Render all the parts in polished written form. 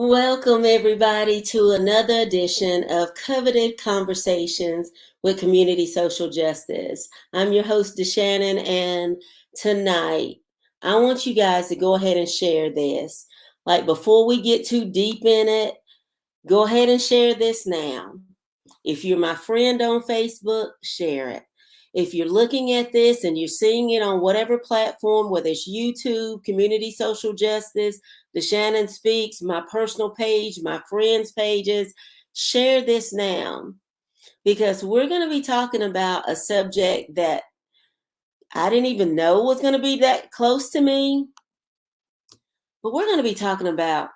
Welcome, everybody, to another edition of Coveted Conversations with Community Social Justice. I'm your host, DeShannon, and tonight I want you guys to go ahead and share this. Like, before we get too deep in it, go ahead and share this now. If you're my friend on Facebook, share it. If you're looking at this and you're seeing it on whatever platform, whether it's YouTube, Community Social Justice, DeShannon Speaks, my personal page, my friends' pages, share this now because we're going to be talking about a subject that I didn't even know was going to be that close to me. But we're going to be talking about,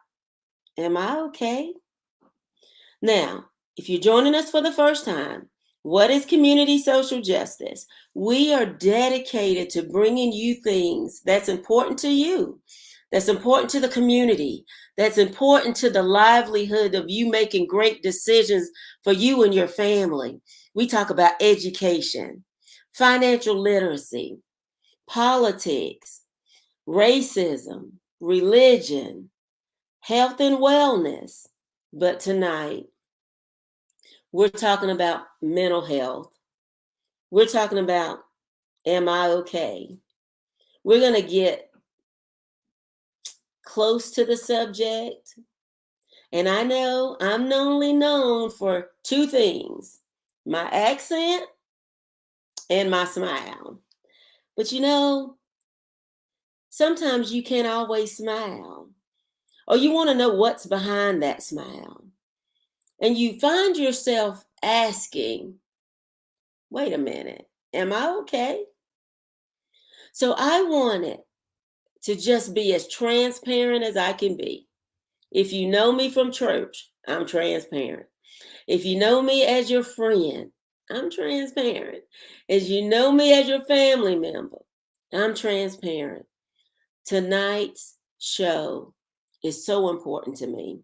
am I okay? Now, if you're joining us for the first time, what is community social justice? We are dedicated to bringing you things that's important to you, that's important to the community, that's important to the livelihood of you making great decisions for you and your family. We talk about education, financial literacy, politics, racism, religion, health and wellness. But tonight, we're talking about mental health. We're talking about, am I okay? We're going to get close to the subject. And I know I'm only known for two things, my accent and my smile. But sometimes you can't always smile, or you want to know what's behind that smile. And you find yourself asking, wait a minute, am I okay? So I wanted to just be as transparent as I can be. If you know me from church, I'm transparent. If you know me as your friend, I'm transparent. As you know me as your family member, I'm transparent. Tonight's show is so important to me.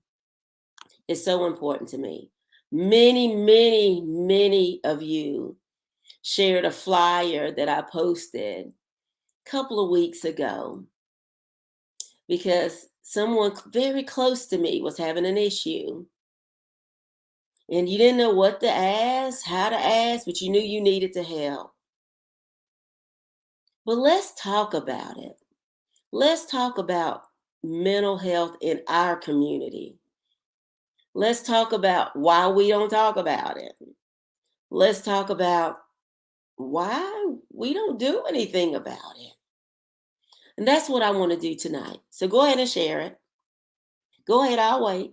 It's so important to me. Many, many, many of you shared a flyer that I posted a couple of weeks ago because someone very close to me was having an issue. And you didn't know what to ask, how to ask, but you knew you needed to help. But let's talk about it. Let's talk about mental health in our community. Let's talk about why we don't talk about it. Let's talk about why we don't do anything about it. And that's what I want to do tonight. So go ahead and share it. Go ahead, I'll wait.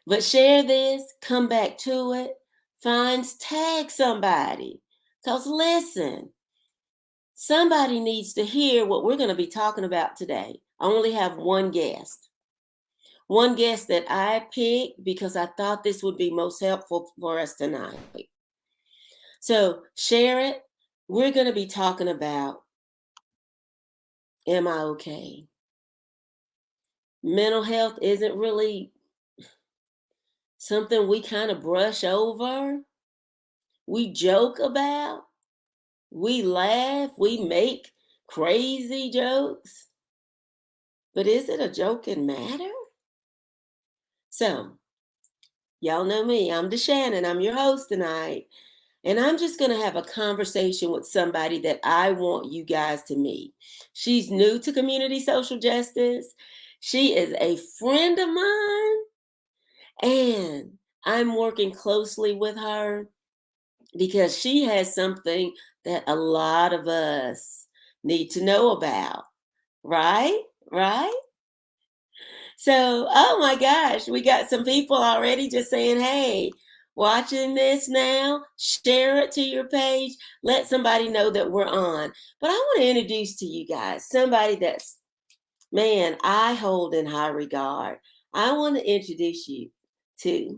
But share this, come back to it, tag somebody. Because listen, somebody needs to hear what we're going to be talking about today. I only have one guest that I picked because I thought this would be most helpful for us tonight. So share it. We're going to be talking about, am I okay? Mental health isn't really something we kind of brush over. We joke about. We laugh. We make crazy jokes. But is it a joking matter? So, y'all know me. I'm DeShannon. I'm your host tonight. And I'm just going to have a conversation with somebody that I want you guys to meet. She's new to community social justice. She is a friend of mine. And I'm working closely with her because she has something that a lot of us need to know about. Right? Right? So, oh my gosh, we got some people already just saying, hey, watching this now, share it to your page, let somebody know that we're on. But I want to introduce to you guys somebody that's, man, I hold in high regard. I want to introduce you to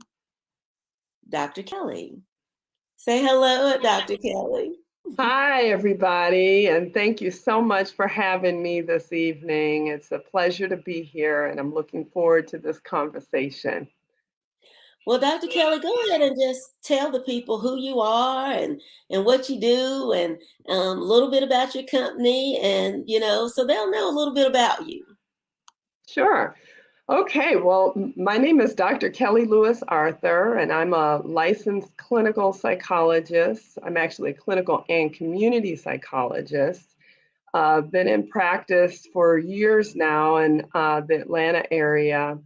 Dr. Kelly. Say hello, Dr. Kelly. Hi, everybody, and thank you so much for having me this evening. It's a pleasure to be here, and I'm looking forward to this conversation. Well, Dr. Kelly, go ahead and just tell the people who you are and what you do and a little bit about your company and so they'll know a little bit about you. Sure. Okay, well, my name is Dr. Kelly Lewis Arthur, and I'm a licensed clinical psychologist. I'm actually a clinical and community psychologist. Been in practice for years now in the Atlanta area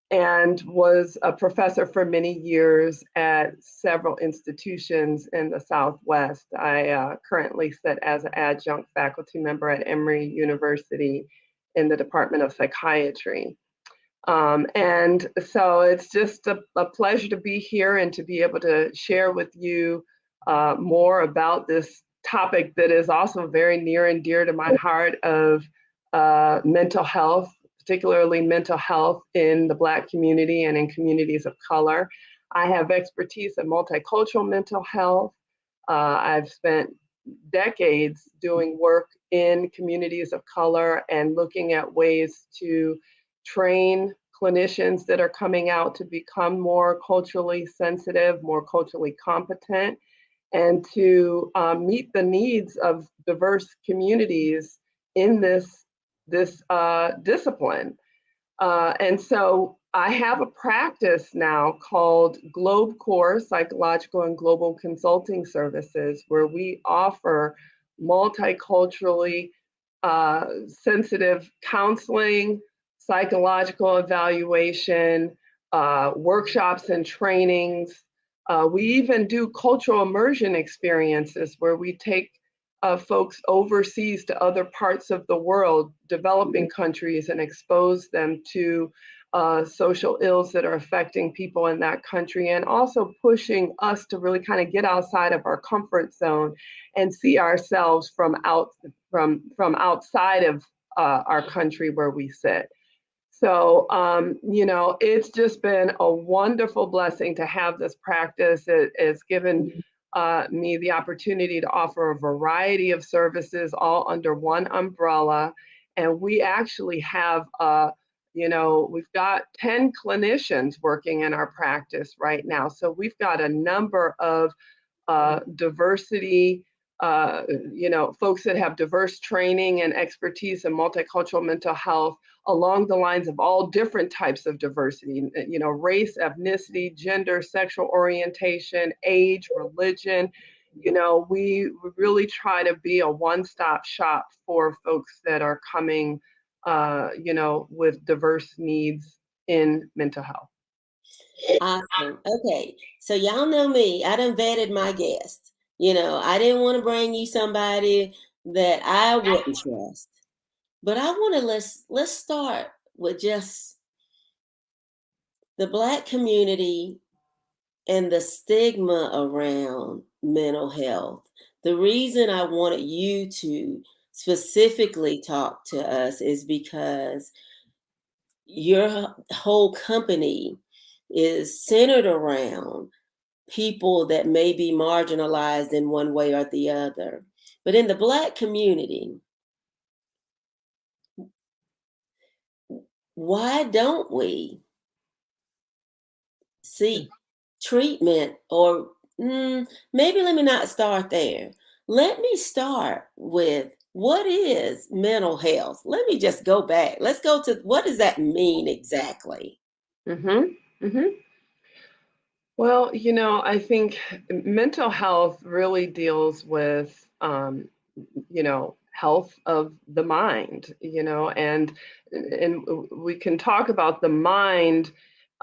and was a professor for many years at several institutions in the Southwest. I currently sit as an adjunct faculty member at Emory University in the Department of Psychiatry. And so it's just a pleasure to be here and to be able to share with you more about this topic that is also very near and dear to my heart of mental health, particularly mental health in the Black community and in communities of color. I have expertise in multicultural mental health. I've spent decades doing work in communities of color and looking at ways to train clinicians that are coming out to become more culturally sensitive, more culturally competent, and to meet the needs of diverse communities in this discipline. And so I have a practice now called Globe Core Psychological and Global Consulting Services, where we offer multiculturally sensitive counseling, psychological evaluation, workshops and trainings. We even do cultural immersion experiences where we take folks overseas to other parts of the world, developing countries, and expose them to social ills that are affecting people in that country, and also pushing us to really kind of get outside of our comfort zone and see ourselves from outside of our country where we sit. So, it's just been a wonderful blessing to have this practice. It's given me the opportunity to offer a variety of services all under one umbrella. And we actually have, we've got 10 clinicians working in our practice right now. So we've got a number of diversity, folks that have diverse training and expertise in multicultural mental health along the lines of all different types of diversity, race, ethnicity, gender, sexual orientation, age, religion. We really try to be a one-stop shop for folks that are coming, with diverse needs in mental health. Awesome. Okay. So y'all know me. I done vetted my guests. I didn't want to bring you somebody that I wouldn't trust. But I want to let's start with just the Black community and the stigma around mental health. The reason I wanted you to specifically talk to us is because your whole company is centered around people that may be marginalized in one way or the other. But in the Black community, why don't we seek treatment? Or maybe let me not start there. Let me start with, what is mental health? Let me just go back. Let's go to, what does that mean exactly? Mm-hmm. Mm-hmm. Well, I think mental health really deals with, health of the mind, and we can talk about the mind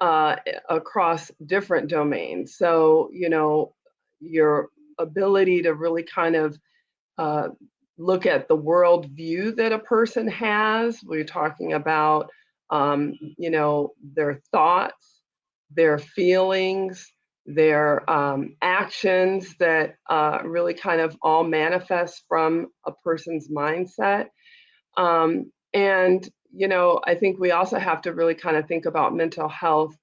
across different domains. So, your ability to really kind of uh, look at the world view that a person has. We're talking about, their thoughts, their feelings, their actions that really kind of all manifest from a person's mindset. And, I think we also have to really kind of think about mental health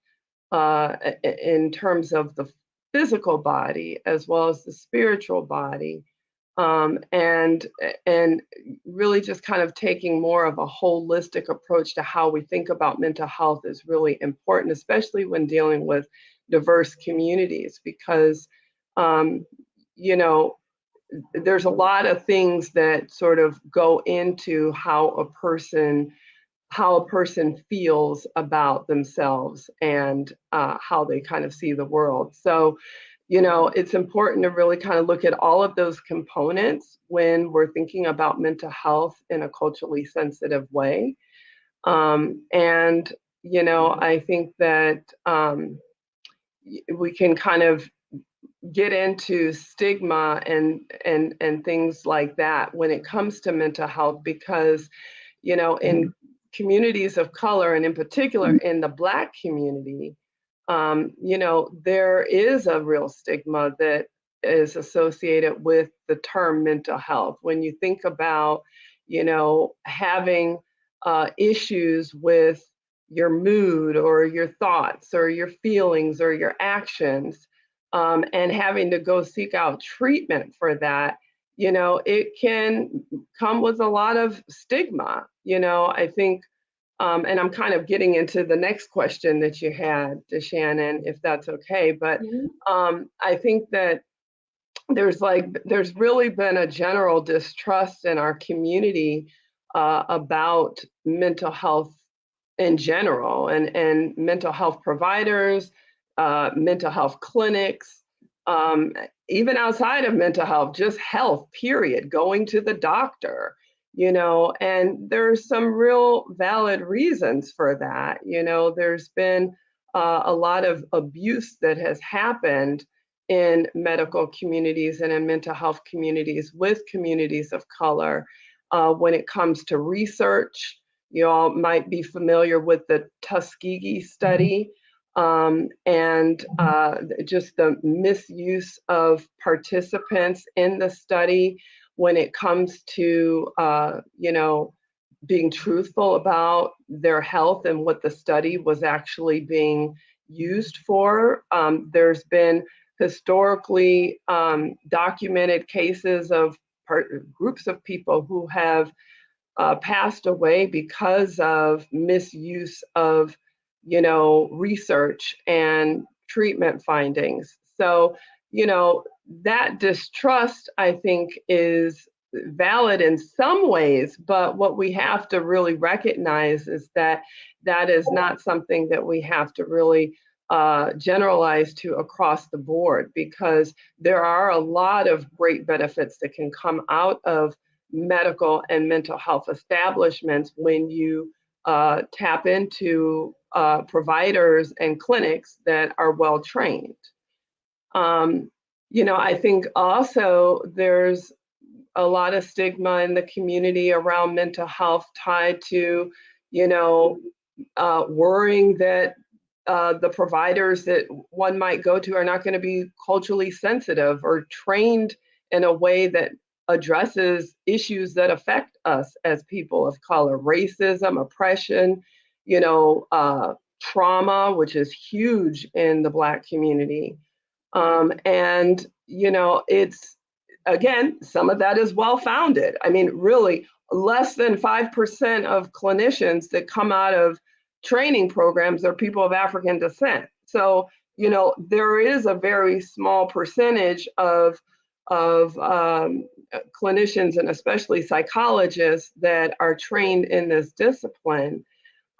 in terms of the physical body as well as the spiritual body, and really just kind of taking more of a holistic approach to how we think about mental health is really important, especially when dealing with diverse communities, because um, you know there's a lot of things that sort of go into how a person how a person feels about themselves and how they kind of see the world. So, it's important to really kind of look at all of those components when we're thinking about mental health in a culturally sensitive way. And, I think that we can kind of get into stigma and things like that when it comes to mental health because in communities of color and in particular in the Black community, there is a real stigma that is associated with the term mental health. When you think about having issues with your mood or your thoughts or your feelings or your actions, and having to go seek out treatment for that, it can come with a lot of stigma. I think, and I'm kind of getting into the next question that you had, Shannon, if that's okay. But I think that there's really been a general distrust in our community about mental health in general and mental health providers, mental health clinics, even outside of mental health, just health, period, going to the doctor, and there's some real valid reasons for that. There's been a lot of abuse that has happened in medical communities and in mental health communities with communities of color when it comes to research. You all might be familiar with the Tuskegee study and just the misuse of participants in the study when it comes to, being truthful about their health and what the study was actually being used for. There's been historically documented cases of groups of people who have passed away because of misuse of, research and treatment findings. So, that distrust, I think, is valid in some ways, but what we have to really recognize is that that is not something that we have to really generalize to across the board, because there are a lot of great benefits that can come out of medical and mental health establishments when you tap into providers and clinics that are well trained. I think also there's a lot of stigma in the community around mental health tied to, worrying that the providers that one might go to are not going to be culturally sensitive or trained in a way that addresses issues that affect us as people of color: racism, oppression, trauma, which is huge in the Black community. And, it's, again, some of that is well founded. I mean, really, less than 5% of clinicians that come out of training programs are people of African descent. So, there is a very small percentage of clinicians and especially psychologists that are trained in this discipline.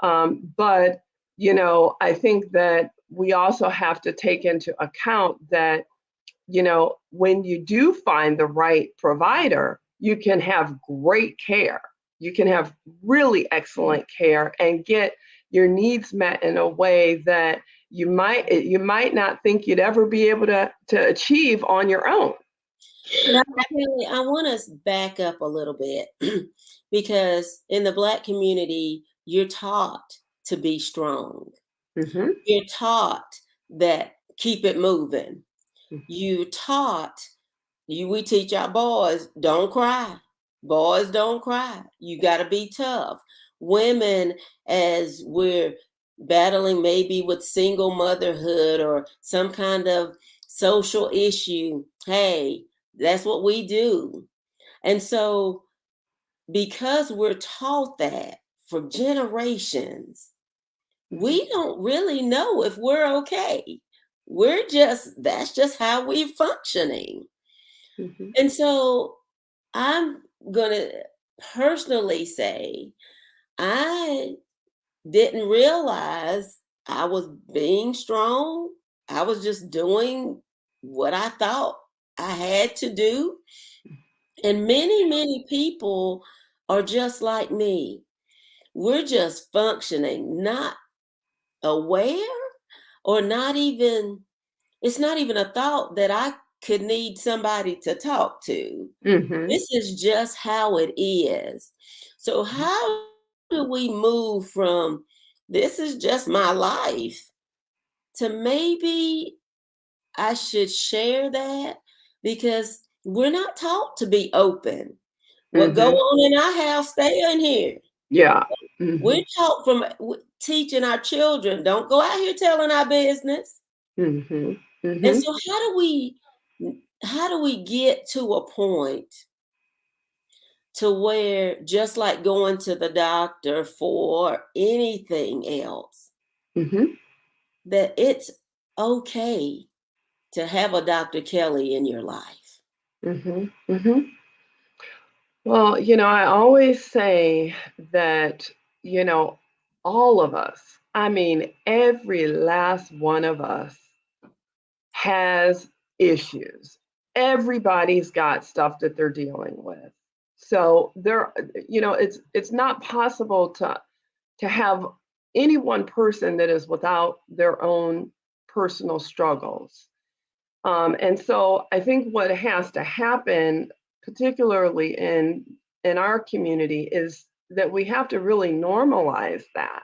But, I think that we also have to take into account that, when you do find the right provider, you can have great care. You can have really excellent care and get your needs met in a way that you might not think you'd ever be able to achieve on your own. Kelly, I want to back up a little bit because in the Black community, you're taught to be strong. Mm-hmm. You're taught that keep it moving. Mm-hmm. You taught, we teach our boys, don't cry. Boys don't cry. You got to be tough. Women, as we're battling maybe with single motherhood or some kind of social issue, hey, that's what we do. And so, because we're taught that for generations, we don't really know if we're okay. That's just how we're functioning. Mm-hmm. And so I'm going to personally say, I didn't realize I was being strong. I was just doing what I thought I had to do. And many, many people are just like me. We're just functioning, not aware or not even, it's not even a thought that I could need somebody to talk to. Mm-hmm. This is just how it is. So, how do we move from this is just my life to maybe I should share that because we're not taught to be open. What go Mm-hmm. on in our house, stay in here. Yeah. Mm-hmm. We're taught from teaching our children, don't go out here telling our business. Mm-hmm. And Mm-hmm. so how do we get to a point to where just like going to the doctor for anything else, Mm-hmm. that it's okay to have a Dr. Kelly in your life? Mm-hmm. Mm-hmm. Well, I always say that, you know, all of us, I mean, every last one of us has issues. Everybody's got stuff that they're dealing with. So it's not possible to have any one person that is without their own personal struggles. And so I think what has to happen, particularly in our community, is that we have to really normalize that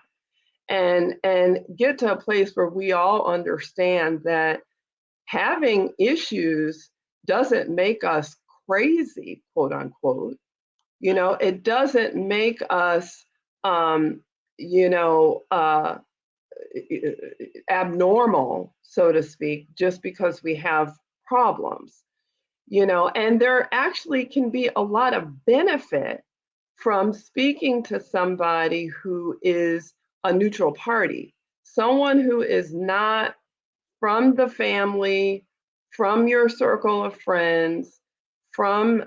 and get to a place where we all understand that having issues doesn't make us crazy, quote unquote. It doesn't make us um, you know, uh, abnormal, so to speak, just because we have problems. And there actually can be a lot of benefit from speaking to somebody who is a neutral party, someone who is not from the family, from your circle of friends, from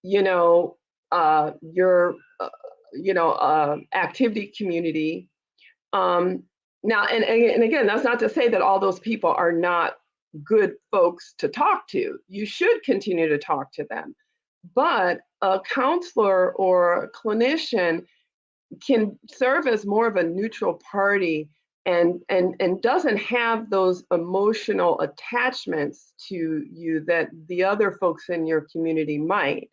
you know your activity community. um, Now, and again, that's not to say that all those people are not good folks to talk to. You should continue to talk to them. But a counselor or a clinician can serve as more of a neutral party and doesn't have those emotional attachments to you that the other folks in your community might.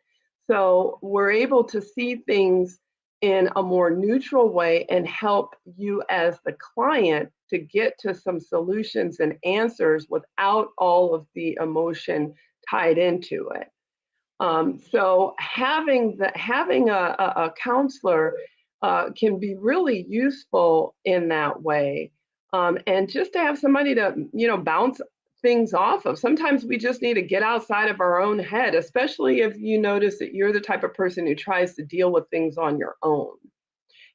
So we're able to see things in a more neutral way and help you as the client to get to some solutions and answers without all of the emotion tied into it. So having a counselor can be really useful in that way. And just to have somebody to, bounce things off of. Sometimes we just need to get outside of our own head, especially if you notice that you're the type of person who tries to deal with things on your own.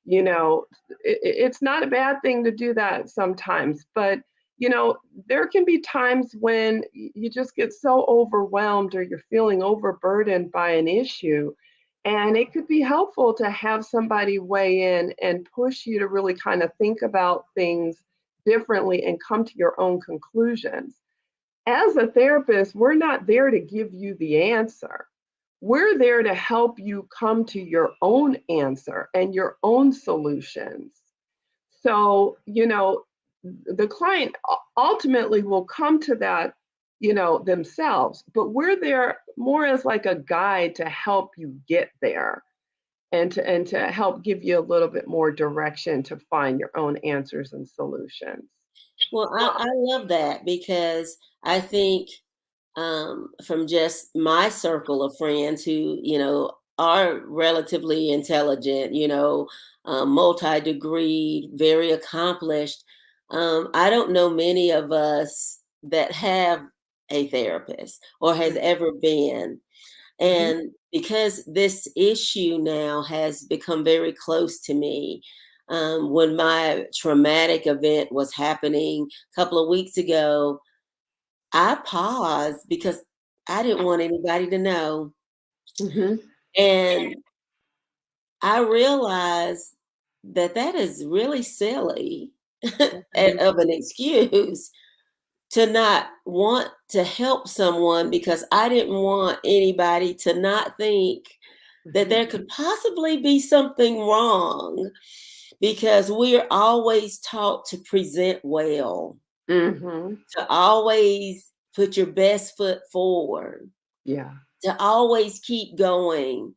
you know it's not a bad thing to do that sometimes, but there can be times when you just get so overwhelmed or you're feeling overburdened by an issue, and it could be helpful to have somebody weigh in and push you to really kind of think about things differently and come to your own conclusions. As a therapist, we're not there to give you the answer. We're there to help you come to your own answer and your own solutions. So, the client ultimately will come to that, themselves, but we're there more as like a guide to help you get there and to help give you a little bit more direction to find your own answers and solutions. Well, I love that because I think from just my circle of friends who, are relatively intelligent, multi-degree, very accomplished. I don't know many of us that have a therapist or has ever been. Mhm. And because this issue now has become very close to me, when my traumatic event was happening a couple of weeks ago, I paused because I didn't want anybody to know. Mhm. And I realized that that is really silly Mhm, of an excuse to not want to help someone because I didn't want anybody to not think that mhm, there could possibly be something wrong because we're always taught to present well, mhm. to always put your best foot forward, Yeah. to always keep going.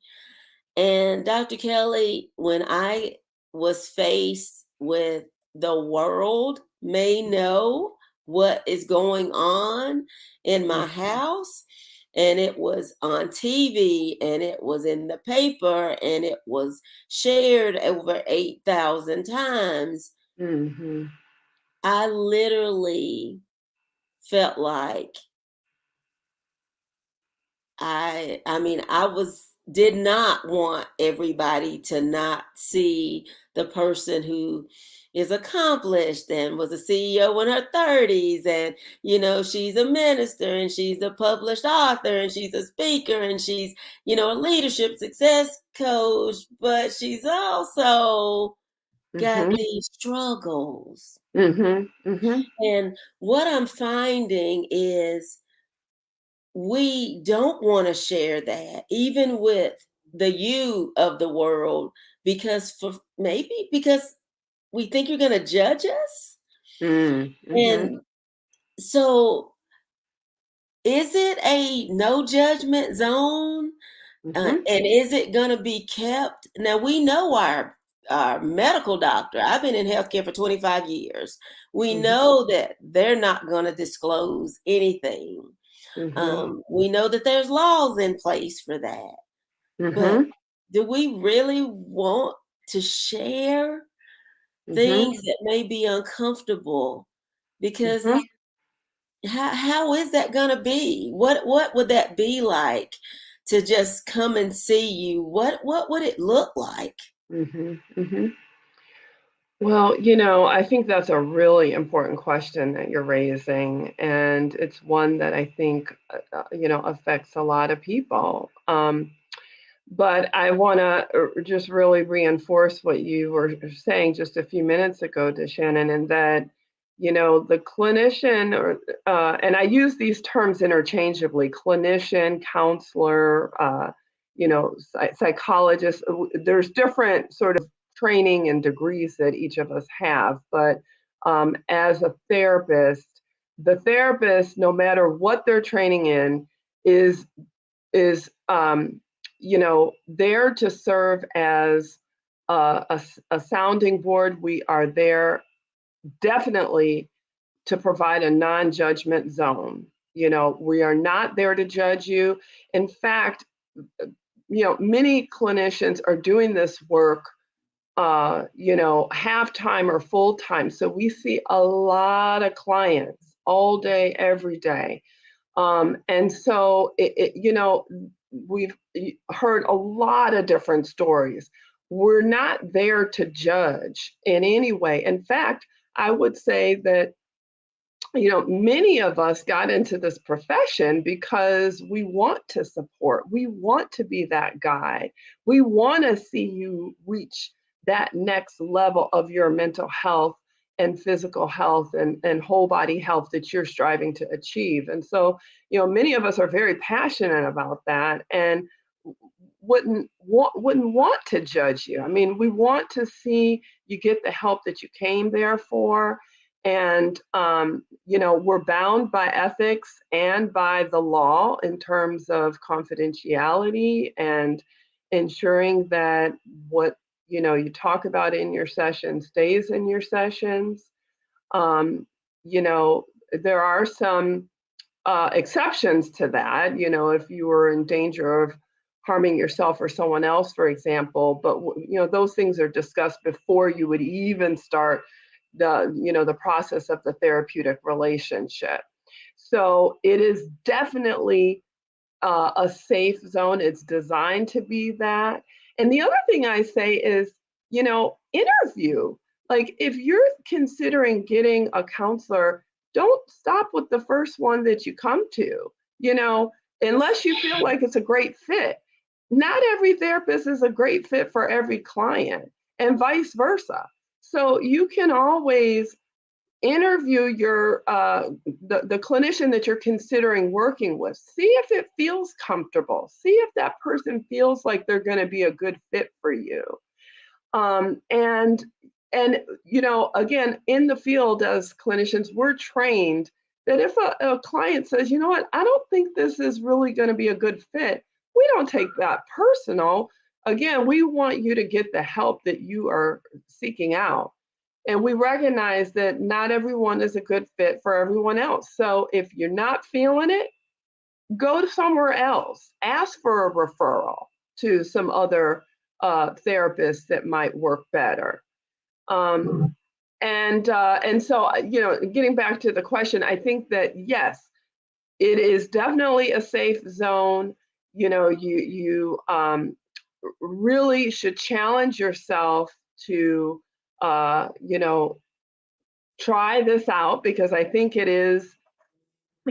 And Dr. Kelly, when I was faced with the world may know what is going on in my Mhm, house, and it was on TV and it was in the paper and it was shared over 8,000 times, mhm, I literally felt like I was did not want everybody to not see the person who is accomplished and was a CEO in her 30s, and she's a minister and she's a published author and she's a speaker and she's a leadership success coach, but she's also got mhm, these struggles. mhm, mhm, And what I'm finding is we don't want to share that even with the you of the world because we think you're going to judge us. mm, mhm, And so is it a no judgment zone? mhm, And is it going to be kept? Now we know our medical doctor. I've been in healthcare for 25 years. We mhm, know that they're not going to disclose anything. mhm, We know that there's laws in place for that. But mhm, do we really want to share mhm, things that may be uncomfortable? Because mhm, how is that going to be? What would that be like to just come and see you? What would it look like? mhm, mhm. Well, I think that's a really important question that you're raising, and it's one that I think, affects a lot of people. But I want to just really reinforce what you were saying just a few minutes ago to Shannon, and that, the clinician, and I use these terms interchangeably, clinician, counselor, psychologist. There's different sort of training and degrees that each of us have, but as a therapist, the therapist, no matter what they're training in, is there to serve as a sounding board. We are there definitely to provide a non-judgment zone. We are not there to judge you. In fact, many clinicians are doing this work, half time or full time. So we see a lot of clients all day, every day. And so, we've heard a lot of different stories. We're not there to judge in any way. In fact, I would say that, many of us got into this profession because we want to support, we want to be that guy. We want to see you reach that next level of your mental health and physical health and whole body health that you're striving to achieve. And so, many of us are very passionate about that and wouldn't want to judge you. I mean, we want to see you get the help that you came there for. And, we're bound by ethics and by the law in terms of confidentiality and ensuring that what, you talk about in your session stays in your sessions. Um, you know, there are some exceptions to that, if you were in danger of harming yourself or someone else, for example. But those things are discussed before you would even start the process of the therapeutic relationship. So it is definitely a safe zone. It's designed to be that. And the other thing I say is, interview. Like if you're considering getting a counselor, don't stop with the first one that you come to, you know, unless you feel like it's a great fit. not every therapist is a great fit for every client, and vice versa. So you can always interview the clinician that you're considering working with. See if it feels comfortable. See if that person feels like they're going to be a good fit for you. Um, and and again, in the field as clinicians, we're trained that if a client says, you know what, I don't think this is really going to be a good fit, we don't take that personal. Again, we want you to get the help that you are seeking out. And we recognize that not everyone is a good fit for everyone else. So if you're not feeling it, go to somewhere else. Ask for a referral to some other therapists that might work better. And so getting back to the question, I think that yes, it is definitely a safe zone. You really should challenge yourself to you know try this out, because I think it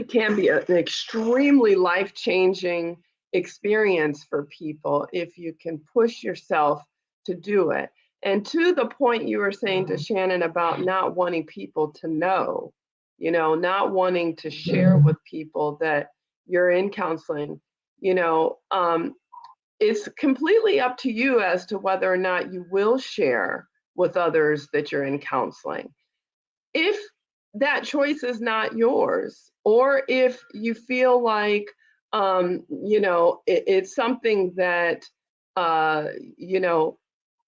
can be an extremely life-changing experience for people if you can push yourself to do it. And to the point you were saying to Shannon about not wanting people to know, not wanting to share with people that you're in counseling, you know, um, it's completely up to you as to whether or not you will share with others that you're in counseling. If that choice is not yours, or if you feel like it's something that uh, you know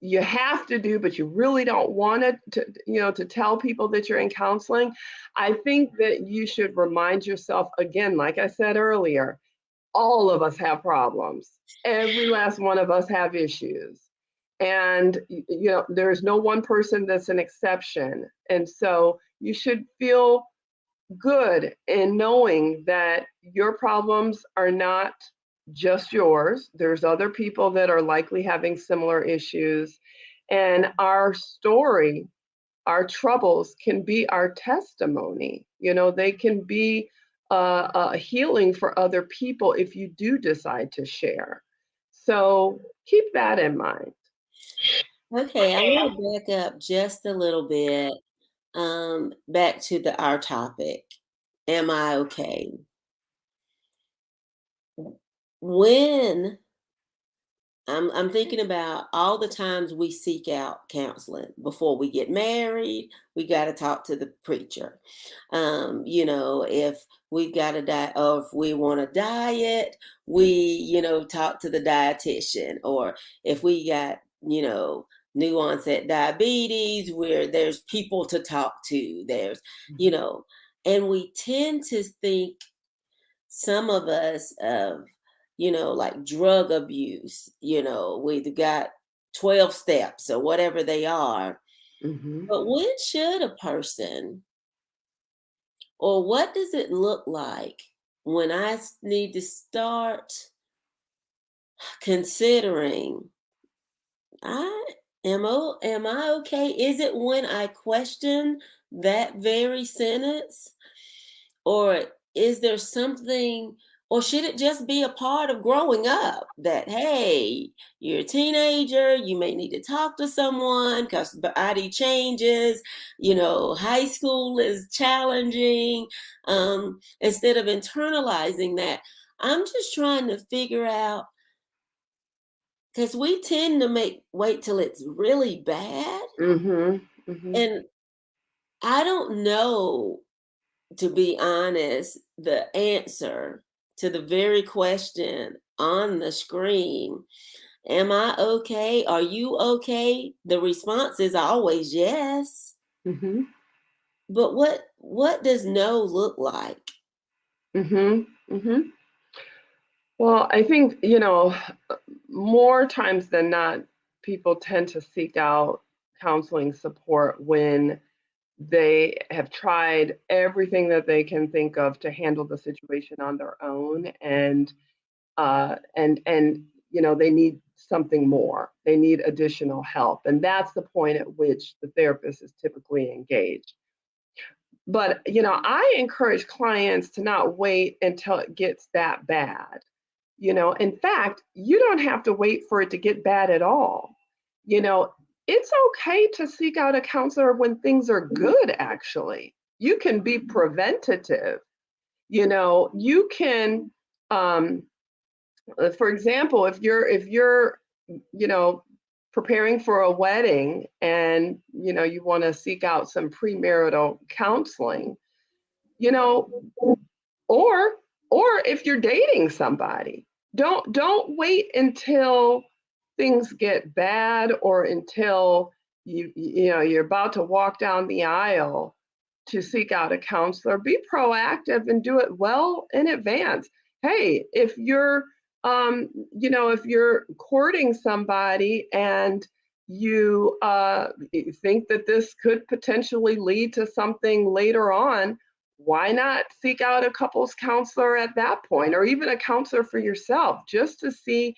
you have to do, but you really don't want to tell people that you're in counseling, I think that you should remind yourself again, like I said earlier, all of us have problems. Every last one of us have issues. And there's no one person that's an exception. And so you should feel good in knowing that your problems are not just yours. There's other people that are likely having similar issues. And our story, our troubles can be our testimony. They can be a healing for other people if you do decide to share. So keep that in mind. Okay, I want to back up just a little bit, back to our topic. Am I okay? When I'm thinking about all the times we seek out counseling before we get married, we got to talk to the preacher. If we've got a diet, or if we want a diet, we, talk to the dietitian. Or if we got, new onset diabetes, where there's people to talk to, and we tend to think, some of us, of, like drug abuse, we've got 12 steps or whatever they are. Mhm. But when should a person, or what does it look like when need to start considering, I am I okay? Is it when I question that very sentence? Or is there something, or should it just be a part of growing up that, hey, you're a teenager, you may need to talk to someone because body changes, high school is challenging. Instead of internalizing that, I'm just trying to figure out, because we tend to wait till it's really bad. Mhm. Mhm. And I don't know, to be honest, the answer to the very question on the screen, am I okay? Are you okay? The response is always yes. Mhm. But what does no look like? Mhm. Mhm. Well, I think, more times than not, people tend to seek out counseling support when they have tried everything that they can think of to handle the situation on their own, and they need something more. They need additional help, and that's the point at which the therapist is typically engaged. But I encourage clients to not wait until it gets that bad. In fact, you don't have to wait for it to get bad at all. You know, it's okay to seek out a counselor when things are good, actually. You can be preventative. You can, um, for example, if you're, you know, preparing for a wedding and, you want to seek out some premarital counseling, you know, or if you're dating somebody, don't wait until things get bad or until you're about to walk down the aisle to seek out a counselor. Be proactive and do it well in advance. Hey, if you're courting somebody and you think that this could potentially lead to something later on, why not seek out a couples counselor at that point, or even a counselor for yourself, just to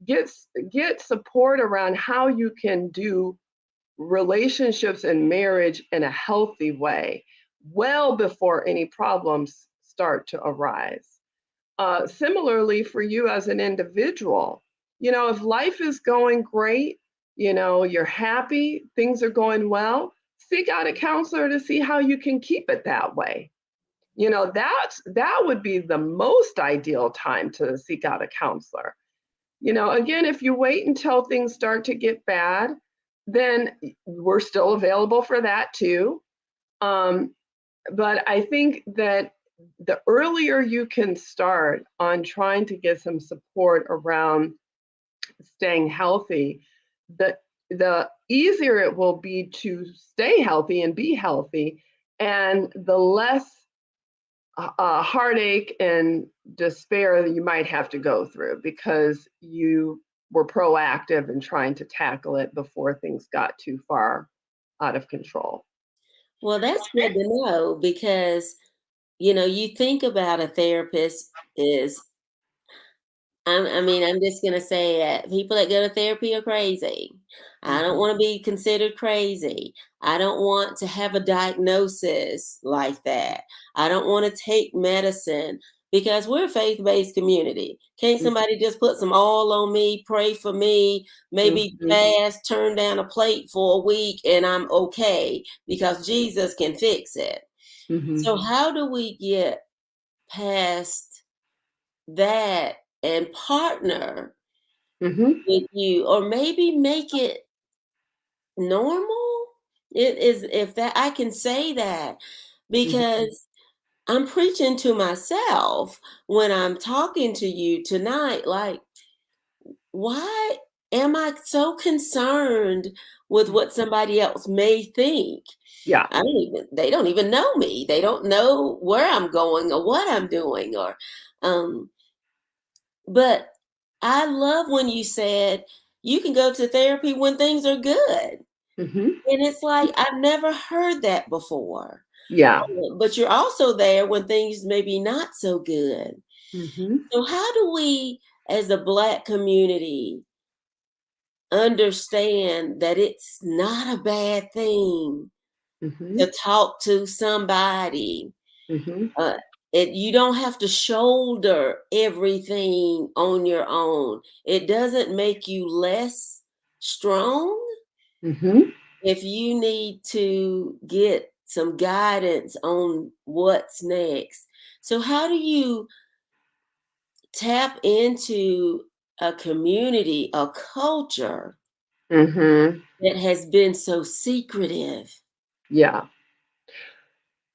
get get support around how you can do relationships and marriage in a healthy way well before any problems start to arise. Similarly, for you as an individual, if life is going great, you're happy, things are going well, seek out a counselor to see how you can keep it that way. That would be the most ideal time to seek out a counselor. Again, if you wait until things start to get bad, then we're still available for that too. But I think that the earlier you can start on trying to get some support around staying healthy, the easier it will be to stay healthy and be healthy, and the less heartache and despair that you might have to go through because you were proactive in trying to tackle it before things got too far out of control. Well, that's good to know because, you think about a therapist is I mean, I'm just gonna say it. People that go to therapy are crazy. I don't Mhm, want to be considered crazy. I don't want to have a diagnosis like that. I don't want to take medicine because we're a faith-based community. Can't mhm, somebody just put some oil on me, pray for me, maybe mhm, fast, turn down a plate for a week, and I'm okay because Jesus can fix it. mhm, So how do we get past that and partner mhm, with you or maybe make it normal? It is if that I can say that mhm. because I'm preaching to myself when I'm talking to you tonight like why am I so concerned with what somebody else may think? Yeah. They don't even know me. They don't know where I'm going or what I'm doing or um but I love when you said you can go to therapy when things are good. Mhm. And it's like, I've never heard that before. Yeah. But you're also there when things maybe not so good. Mhm, So how do we, as a Black community, understand that it's not a bad thing mhm, to talk to somebody? mhm, Uh, you don't have to shoulder everything on your own. It doesn't make you less strong mhm, if you need to get some guidance on what's next. So, how do you tap into a community, a culture mhm. that has been so secretive? Yeah.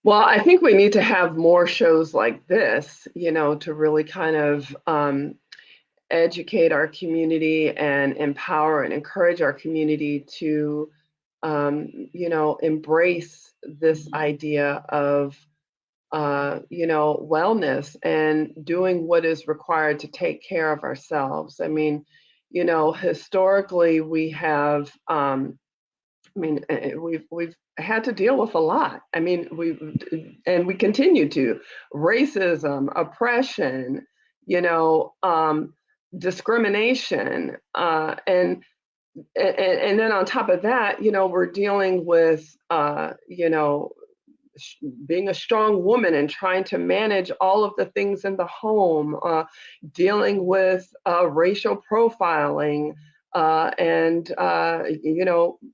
Well, I think we need to have more shows like this, to really kind of educate our community and empower and encourage our community to, embrace this idea of, wellness and doing what is required to take care of ourselves. I mean, historically we have, we've had to deal with a lot. I mean, we continue to racism, oppression, you know, um, discrimination, and then on top of that, we're dealing with, being a strong woman and trying to manage all of the things in the home, dealing with racial profiling, and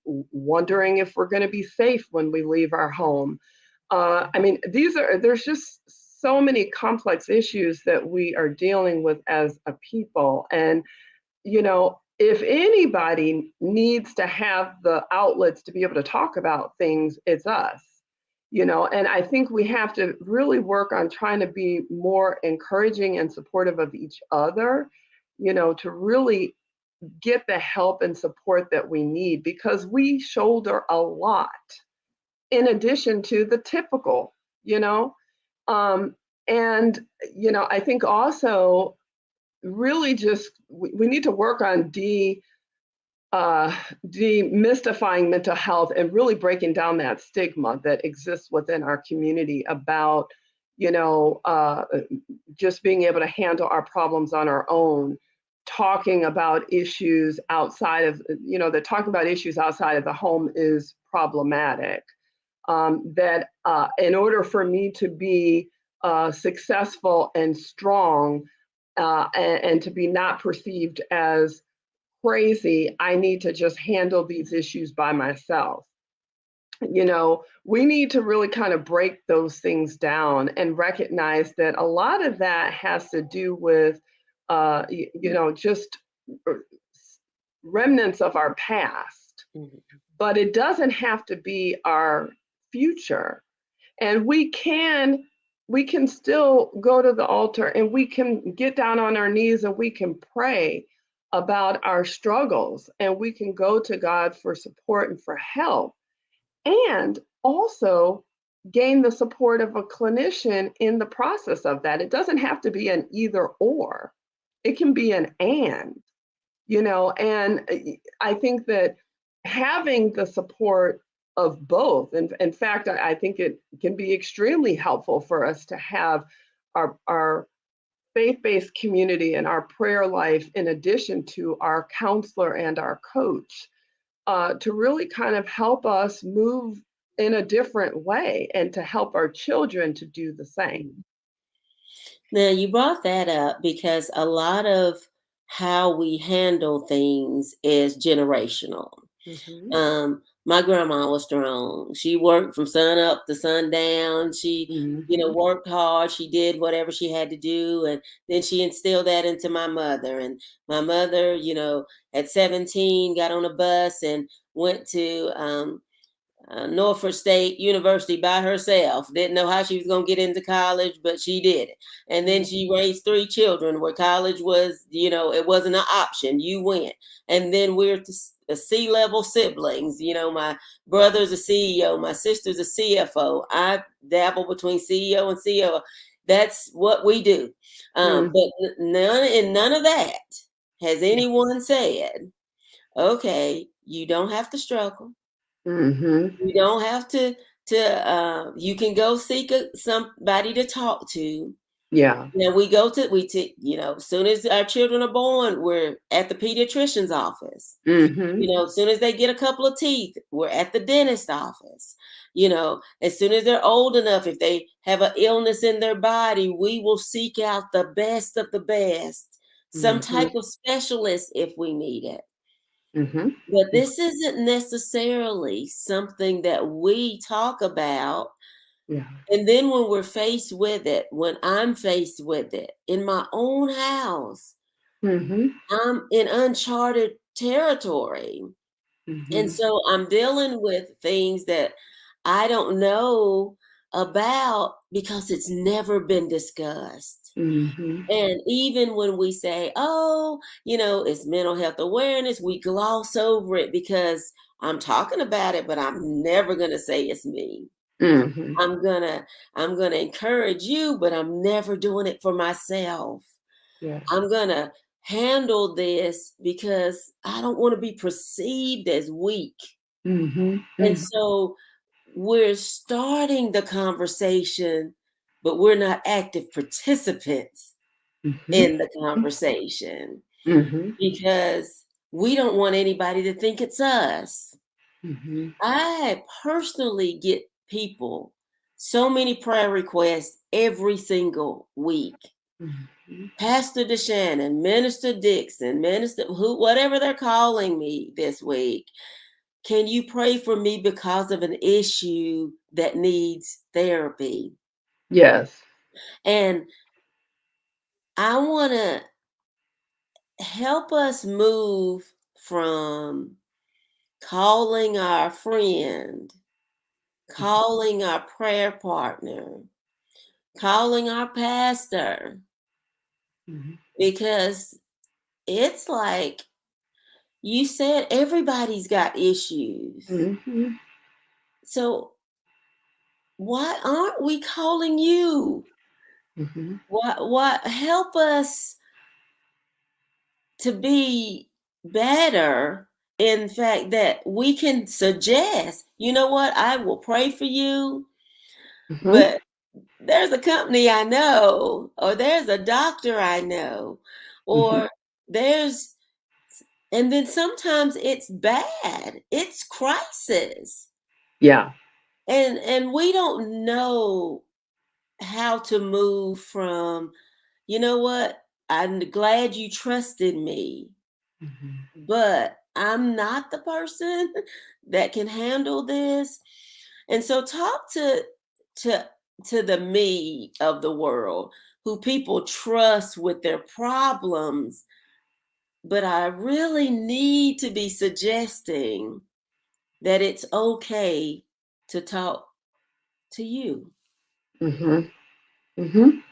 wondering if we're going to be safe when we leave our home. I mean, there's just so many complex issues that we are dealing with as a people. And, if anybody needs to have the outlets to be able to talk about things, it's us. And I think we have to really work on trying to be more encouraging and supportive of each other, to really get the help and support that we need, because we shoulder a lot in addition to the typical, you know. Um, and I think also really just we need to work on demystifying mental health and really breaking down that stigma that exists within our community about, just being able to handle our problems on our own, talking about issues outside of, that talking about issues outside of the home is problematic. That in order for me to be successful and strong, and to be not perceived as crazy, I need to just handle these issues by myself. We need to really kind of break those things down and recognize that a lot of that has to do with, just remnants of our past, but it doesn't have to be our future. And we can still go to the altar and we can get down on our knees and we can pray about our struggles, and we can go to God for support and for help, and also gain the support of a clinician in the process of that. It doesn't have to be an either or. It can be an and I think that having the support of both, and in fact, I think it can be extremely helpful for us to have our faith-based community and our prayer life in addition to our counselor and our coach, to really kind of help us move in a different way and to help our children to do the same. Now, you brought that up because a lot of how we handle things is generational. Mhm, My grandma was strong. She worked from sun up to sundown. She, mhm, worked hard. She did whatever she had to do. And then she instilled that into my mother. And my mother, at 17, got on a bus and went to Norfolk State University by herself. Didn't know how she was going to get into college, but she did it. And then mhm, she raised three children where college was, it wasn't an option. You went. And then we're C-level siblings. My brother's a CEO, my sister's a CFO. I dabble between CEO and COO. That's what we do. mhm, But none of that has yeah, anyone said, okay, you don't have to struggle. mhm, You don't have you can go seek somebody to talk to. yeah, Now as soon as our children are born, we're at the pediatrician's office. mhm, As soon as they get a couple of teeth, we're at the dentist office. As soon as they're old enough, if they have an illness in their body, we will seek out the best of the best, some mhm, type of specialist if we need it. mhm, But this isn't necessarily something that we talk about. yeah, And then when we're faced with it, when I'm faced with it in my own house, mhm, I'm in uncharted territory. And mhm, so I'm dealing with things that I don't know about because it's never been discussed. mhm, And even when we say, oh, it's mental health awareness, we gloss over it because I'm talking about it, but I'm never going to say it's me. mhm, I'm going to I'm going to encourage you, but I'm never doing it for myself. yeah, I'm going to handle this because I don't want to be perceived as weak. mhm, And mhm, so we're starting the conversation, but we're not active participants mhm, in the conversation mhm, because we don't want anybody to think it's us. mhm, I personally get people so many prayer requests every single week. Mhm. Pastor DeShannon, Minister Dixon, Minister whatever they're calling me this week. Can you pray for me because of an issue that needs therapy? Yes. And I want to help us move from calling our friend, calling our prayer partner, calling our pastor, Mhm. because it's like you said, everybody's got issues. Mhm. So why aren't we calling you? Mhm. What help us to be better in fact that we can suggest, you know what, I will pray for you, Mhm. but there's a company I know, or there's a doctor I know, Mhm. or there's, and then sometimes it's bad, it's crisis, Yeah. and we don't know how to move from, you know what, I'm glad you trusted me, Mhm. but I'm not the person that can handle this. And so talk to to the me of the world who people trust with their problems, but I really need to be suggesting that it's okay to talk to you. Mhm. Mhm.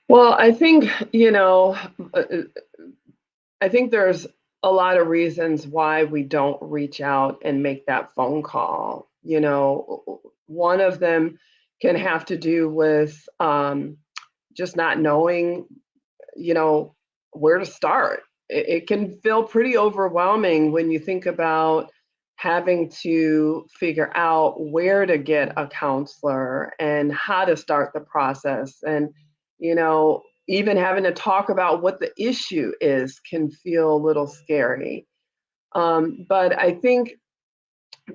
Well, I think, uh, uh, I think there's a lot of reasons why we don't reach out and make that phone call. One of them can have to do with just not knowing, you know, where to start. It can feel pretty overwhelming when you think about having to figure out where to get a counselor and how to start the process. And, even having to talk about what the issue is can feel a little scary. But I think,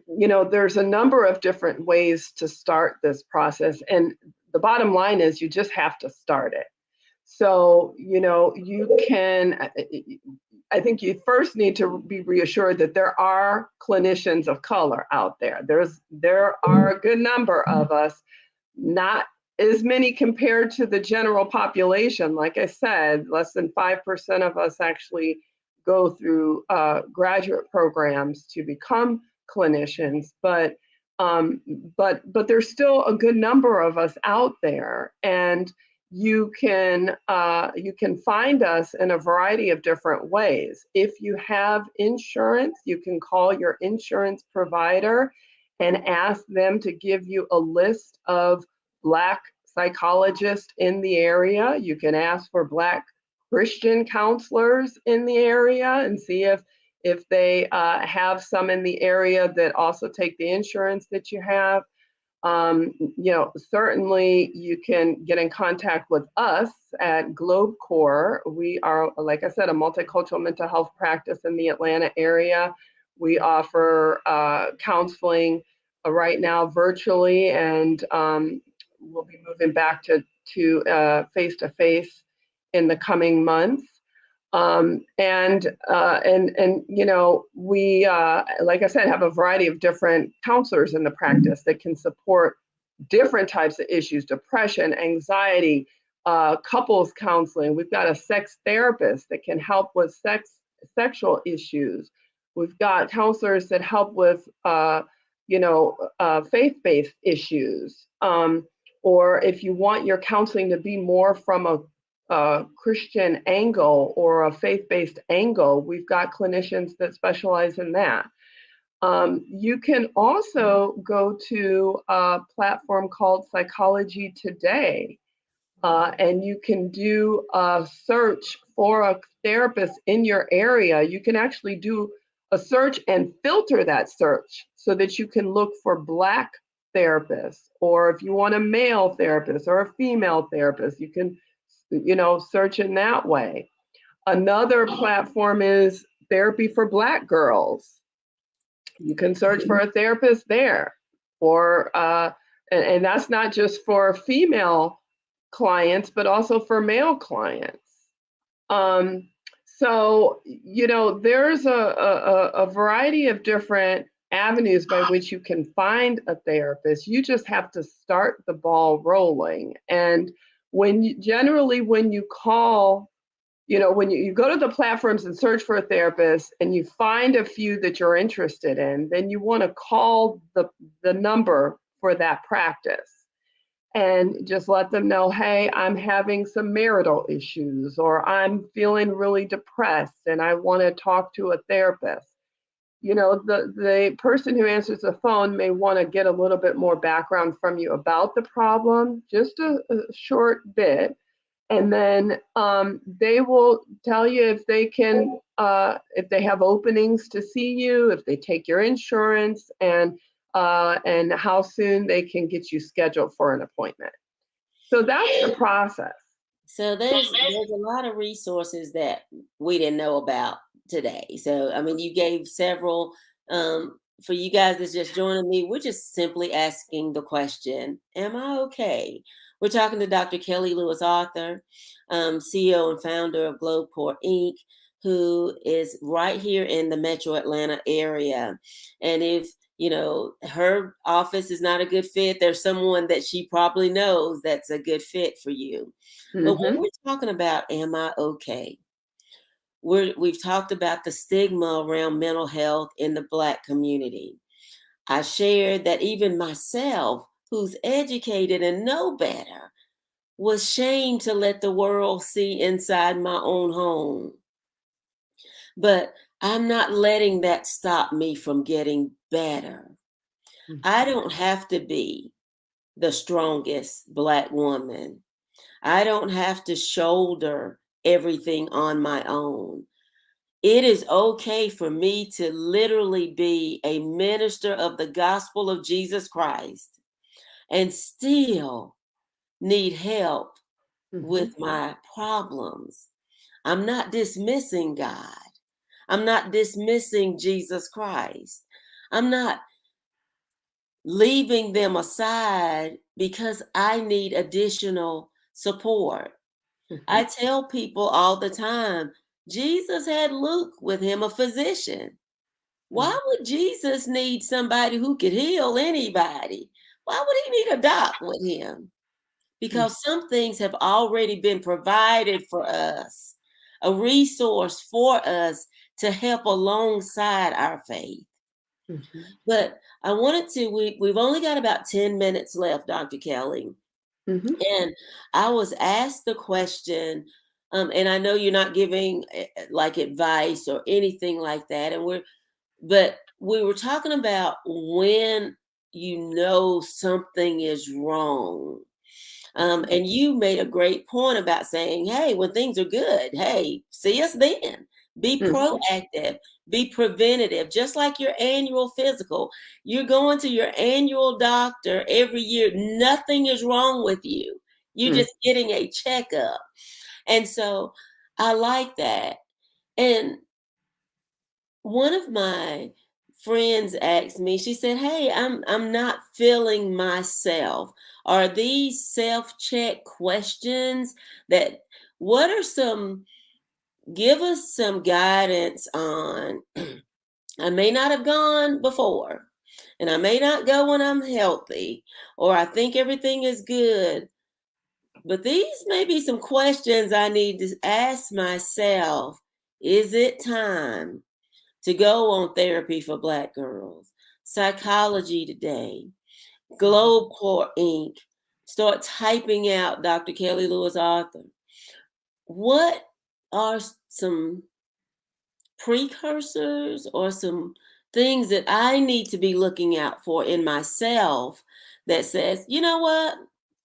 there's a number of different ways to start this process. And the bottom line is you just have to start it. So, you can, I think you first need to be reassured that there are clinicians of color out there. There are a good number of us, not as many compared to the general population. Like I said, less than 5% of us actually go through graduate programs to become clinicians, um, but there's still a good number of us out there, and you can find us in a variety of different ways. If you have insurance, you can call your insurance provider and ask them to give you a list of Black psychologists in the area. You can ask for Black Christian counselors in the area and see if they have some in the area that also take the insurance that you have. Certainly you can get in contact with us at Globe Core. We are, like I said, a multicultural mental health practice in the Atlanta area. We offer counseling right now virtually, and we'll be moving back to face-to-face in the coming months. We, like I said, have a variety of different counselors in the practice that can support different types of issues: depression, anxiety, couples counseling. We've got a sex therapist that can help with sexual issues. We've got counselors that help with faith-based issues. Or if you want your counseling to be more from a Christian angle or a faith-based angle, we've got clinicians that specialize in that. You can also go to a platform called Psychology Today, and you can do a search for a therapist in your area. You can actually do a search and filter that search so that you can look for Black therapists, or if you want a male therapist or a female therapist, you can, search in that way. Another platform is Therapy for Black Girls. You can search for a therapist there, or And that's not just for female clients, but also for male clients. Um, so, there's a variety of different avenues by which you can find a therapist. You just have to start the ball rolling. And generally when you call, when you go to the platforms and search for a therapist and you find a few that you're interested in, then you want to call the number for that practice and just let them know, hey, I'm having some marital issues, or I'm feeling really depressed and I want to talk to a therapist. The person who answers the phone may want to get a little bit more background from you about the problem, just a short bit. And then they will tell you if they can, if they have openings to see you, if they take your insurance, and how soon they can get you scheduled for an appointment. So that's the process. So there's a lot of resources that we didn't know about today. So I mean, you gave several. For you guys that's just joining me, we're just simply asking the question, "Am I okay?" We're talking to Dr. Kelly Lewis, author, CEO and founder of Globeport Inc., who is right here in the Metro Atlanta area. And if her office is not a good fit, there's someone that she probably knows that's a good fit for you. But when Mm-hmm. we're talking about am I okay? We've talked about the stigma around mental health in the Black community. I shared that even myself, who's educated and know better, was shamed to let the world see inside my own home. But I'm not letting that stop me from getting better. I don't have to be the strongest Black woman. I don't have to shoulder everything on my own. It is okay for me to literally be a minister of the gospel of Jesus Christ and still need help Mm-hmm. with my problems. I'm not dismissing God. I'm not dismissing Jesus Christ. I'm not leaving them aside because I need additional support. Mm-hmm. I tell people all the time, Jesus had Luke with him, a physician. Why would Jesus need somebody who could heal anybody? Why would he need a doc with him? Because some things have already been provided for us, a resource for us to help alongside our faith. Mm-hmm. But I wanted to, we've only got about 10 minutes left, Dr. Kelly. Mm-hmm. And I was asked the question, and I know you're not giving like advice or anything like that. But we were talking about when you know something is wrong. And you made a great point about saying, hey, when things are good, hey, see us then. Be Mm-hmm. proactive, be preventative, just like your annual physical. You're going to your annual doctor every year. Nothing is wrong with you. You're Mm-hmm. just getting a checkup. And so I like that. And one of my friends asked me, she said, hey, I'm not feeling myself. Are these self-check questions that what are some give us some guidance on I may not have gone before and I may not go when I'm healthy or I think everything is good. But these may be some questions I need to ask myself. Is it time to go on therapy for Black girls, Psychology Today, Globeport Inc. Start typing out Dr. Kelly Lewis, author. What are some precursors or some things that I need to be looking out for in myself that says, you know what,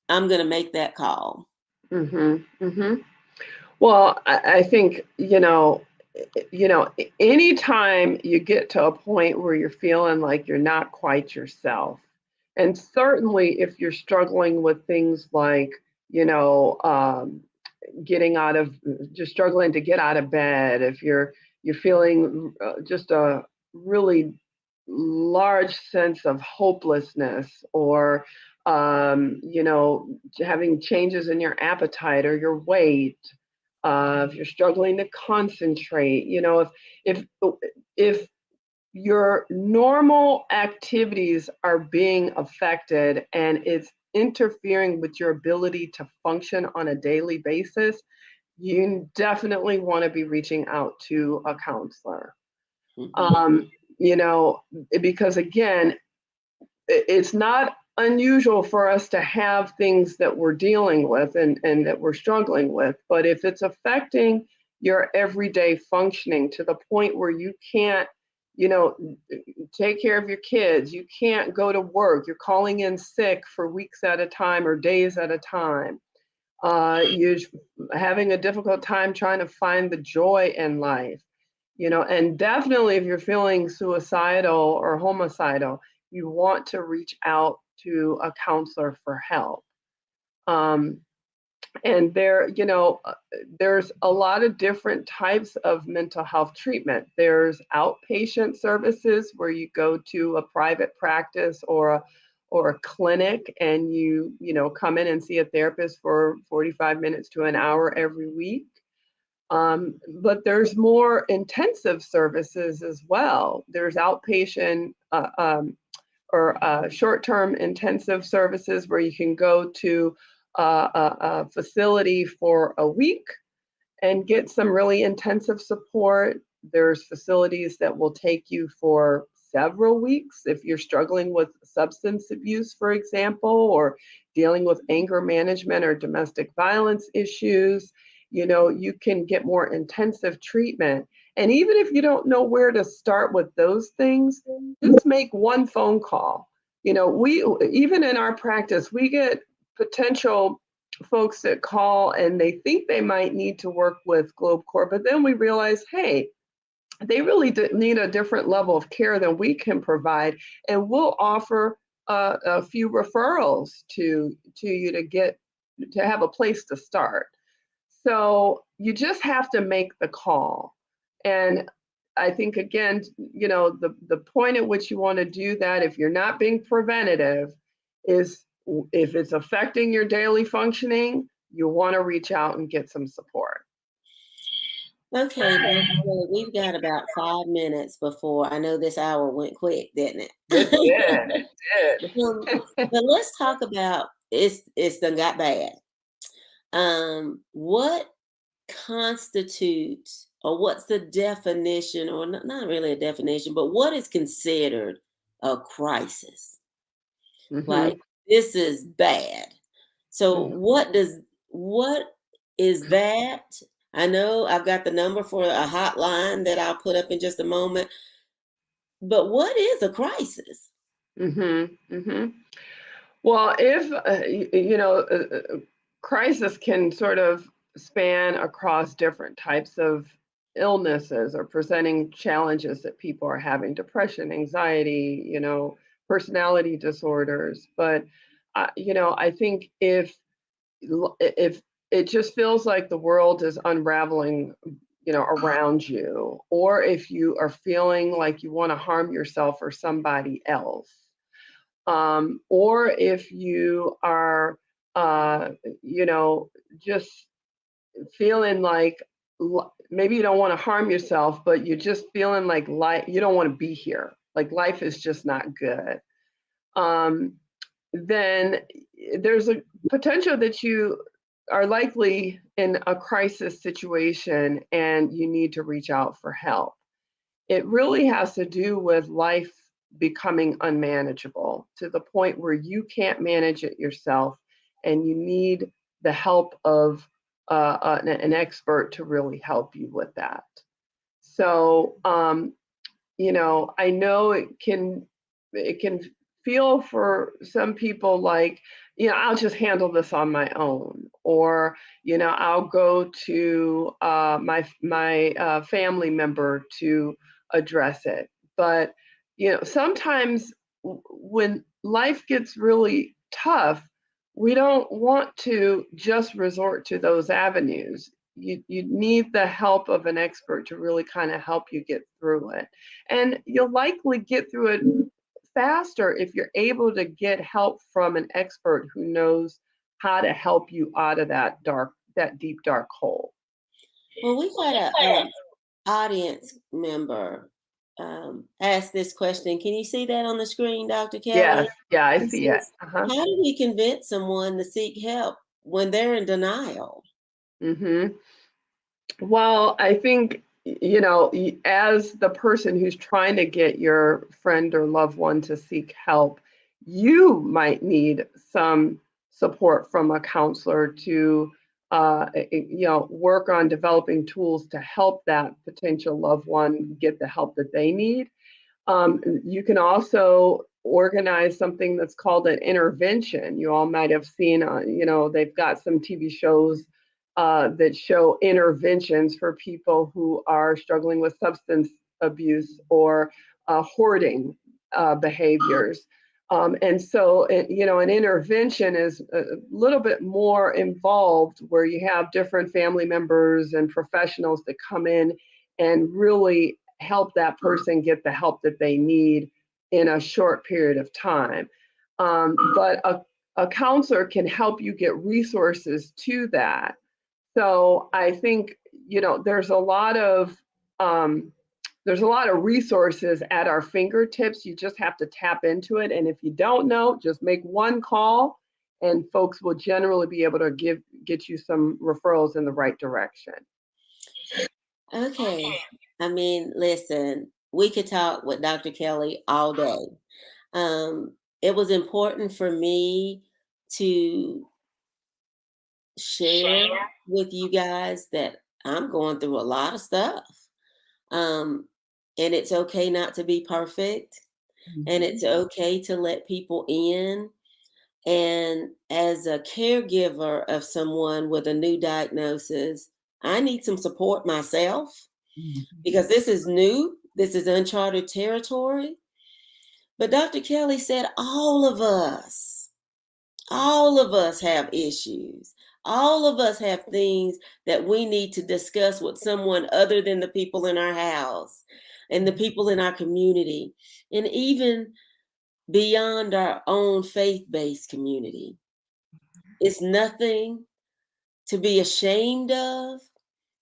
I'm going to make that call? Mm-hmm. Mm-hmm. Well, I think, anytime you get to a point where you're feeling like you're not quite yourself, and certainly if you're struggling with things like, getting out of, just struggling to get out of bed, if you're feeling just a really large sense of hopelessness, or you know, having changes in your appetite or your weight, if you're struggling to concentrate, you know, if your normal activities are being affected and it's interfering with your ability to function on a daily basis, you definitely want to be reaching out to a counselor. Mhm. Um, you know, because again, it's not unusual for us to have things that we're dealing with and that we're struggling with, but if it's affecting your everyday functioning to the point where you can't, you know, take care of your kids, you can't go to work, you're calling in sick for weeks at a time or days at a time, you're having a difficult time trying to find the joy in life, you know, and definitely if you're feeling suicidal or homicidal, you want to reach out to a counselor for help. Um, and there, you know, there's a lot of different types of mental health treatment. There's outpatient services where you go to a private practice or a clinic and you know, come in and see a therapist for 45 minutes to an hour every week. But there's more intensive services as well. There's outpatient or short-term intensive services where you can go to a facility for a week and get some really intensive support. There's facilities that will take you for several weeks if you're struggling with substance abuse, for example, or dealing with anger management or domestic violence issues. You know, you can get more intensive treatment. And even if you don't know where to start with those things, just make one phone call. You know, we even in our practice, we get potential folks that call and they think they might need to work with Globe Corps, but then we realize, hey, they really need a different level of care than we can provide, and we'll offer a few referrals to you to get to have a place to start. So you just have to make the call. And I think again, you know, the point at which you want to do that, if you're not being preventative, is if it's affecting your daily functioning, you want to reach out and get some support. Okay, Dr. Kelly, we've got about 5 minutes before I know this hour went quick, didn't It it? did, it did. But let's talk about it's done got bad. What constitutes or what's the definition or not really a definition, but what is considered a crisis? Hmm. Like this is bad. So Hmm. what is that? I know I've got the number for a hotline that I'll put up in just a moment, but what is a crisis? Hmm. Hmm. Well, if you know, crisis can sort of span across different types of illnesses or presenting challenges that people are having, depression, anxiety, you know, personality disorders. But you know, I think if it just feels like the world is unraveling, you know, around you, or if you are feeling like you want to harm yourself or somebody else, or if you are, uh, you know, just feeling like maybe you don't want to harm yourself, but you're just feeling like life, you don't want to be here. Like life is just not good. Um, then there's a potential that you are likely in a crisis situation and you need to reach out for help. It really has to do with life becoming unmanageable to the point where you can't manage it yourself and you need the help of an expert to really help you with that. So, you know, I know it can feel for some people like, you know, I'll just handle this on my own, or you know, I'll go to my family member to address it. But you know, sometimes when life gets really tough, we don't want to just resort to those avenues. You need the help of an expert to really kind of help you get through it, and you'll likely get through it faster if you're able to get help from an expert who knows how to help you out of that deep, dark hole. Well, we got a audience member ask this question. Can you see that on the screen, Dr. Yes, Kelly? yeah, I It see it. says, Uh-huh. how do we convince someone to seek help when they're in denial? Hmm. Well, I think, as the person who's trying to get your friend or loved one to seek help, you might need some support from a counselor to, work on developing tools to help that potential loved one get the help that they need. You can also organize something that's called an intervention. You all might have seen, they've got some TV shows that show interventions for people who are struggling with substance abuse or hoarding behaviors. And so, an intervention is a little bit more involved where you have different family members and professionals that come in and really help that person get the help that they need in a short period of time. But a counselor can help you get resources to that. So I think, um, there's a lot of resources at our fingertips. You just have to tap into it. And if you don't know, just make one call and folks will generally be able to get you some referrals in the right direction. Okay. I mean, listen, we could talk with Dr. Kelly all day. It was important for me to share with you guys that I'm going through a lot of stuff. Um, and it's okay not to be perfect, and it's Mhm. okay to let people in. And as a caregiver of someone with a new diagnosis, I need some support myself Mhm. because this is new, this is uncharted territory. But Dr. Kelly said all of us have issues. All of us have things that we need to discuss with someone other than the people in our house and the people in our community, and even beyond our own faith based community. It's nothing to be ashamed of,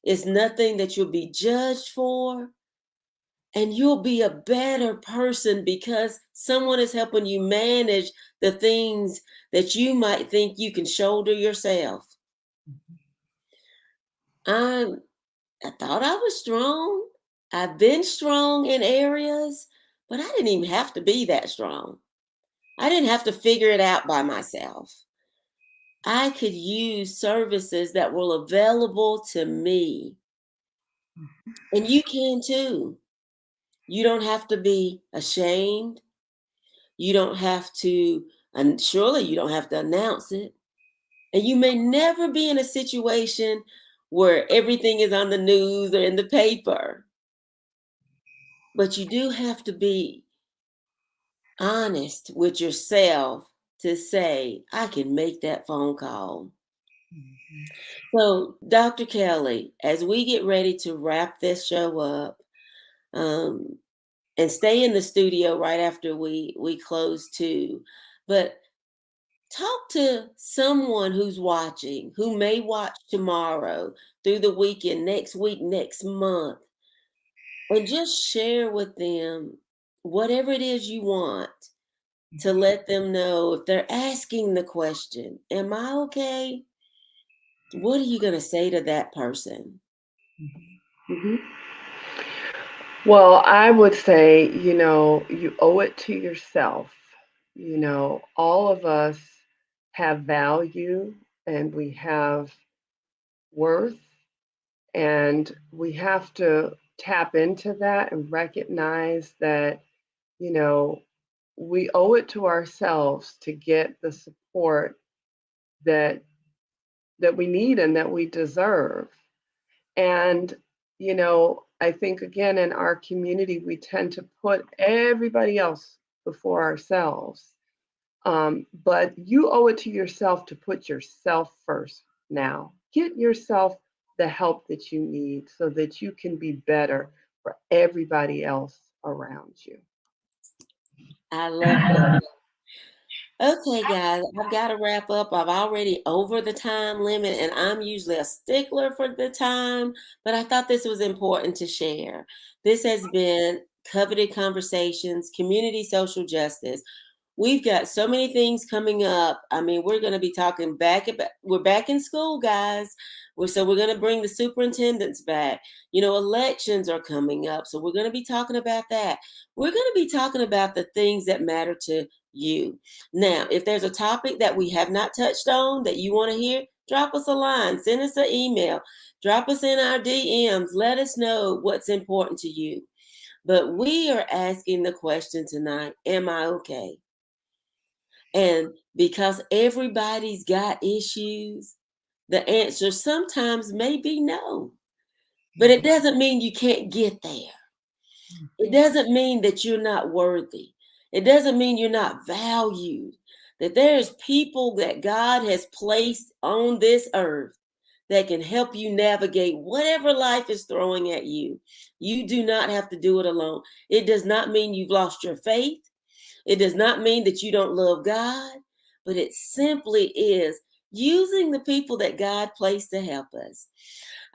it's nothing that you'll be judged for. And you'll be a better person because someone is helping you manage the things that you might think you can shoulder yourself. I'm, I thought I was strong. I've been strong in areas, but I didn't even have to be that strong. I didn't have to figure it out by myself. I could use services that were available to me. And you can too. You don't have to be ashamed. You don't have to, and surely you don't have to announce it. And you may never be in a situation where everything is on the news or in the paper, but you do have to be honest with yourself to say, I can make that phone call. So, Dr. Kelly, as we get ready to wrap this show up, um, and stay in the studio right after we close too, but talk to someone who's watching, who may watch tomorrow, through the weekend, next week, next month, and just share with them whatever it is you want to let them know if they're asking the question, am I okay? What are you going to say to that person? Mhm. Well, I would say, you owe it to yourself. All of us have value and we have worth, and we have to tap into that and recognize that, you know, we owe it to ourselves to get the support that we need and that we deserve. And, I think again in our community, we tend to put everybody else before ourselves. But you owe it to yourself to put yourself first now. Get yourself the help that you need so that you can be better for everybody else around you. I love that. Okay, guys, I've got to wrap up. I've already over the time limit, and I'm usually a stickler for the time, but I thought this was important to share. This has been Coveted Conversations, Community Social Justice. We've got so many things coming up. I mean, we're going to be talking we're back in school, guys. We're going to bring the superintendents back. You know, elections are coming up, so we're going to be talking about that. We're going to be talking about the things that matter to you. Now, if there's a topic that we have not touched on that you want to hear, drop us a line, send us an email, drop us in our DMs, let us know what's important to you. But we are asking the question tonight, am I okay? And because everybody's got issues, the answer sometimes may be no. But it doesn't mean you can't get there. It doesn't mean that you're not worthy. It doesn't mean you're not valued. That there's people that God has placed on this earth that can help you navigate whatever life is throwing at you. You do not have to do it alone. It does not mean you've lost your faith. It does not mean that you don't love God, but it simply is using the people that God placed to help us.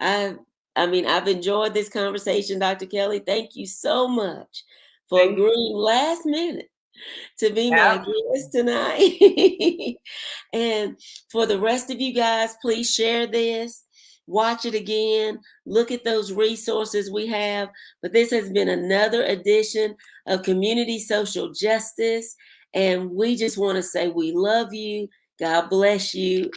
I I mean, I've enjoyed this conversation, Dr. Kelly. Thank you so much for Thank agreeing last minute to be my Yeah. guest tonight. And for the rest of you guys, please share this, watch it again, look at those resources we have. But this has been another edition of Community Social Justice. And we just want to say we love you. God bless you.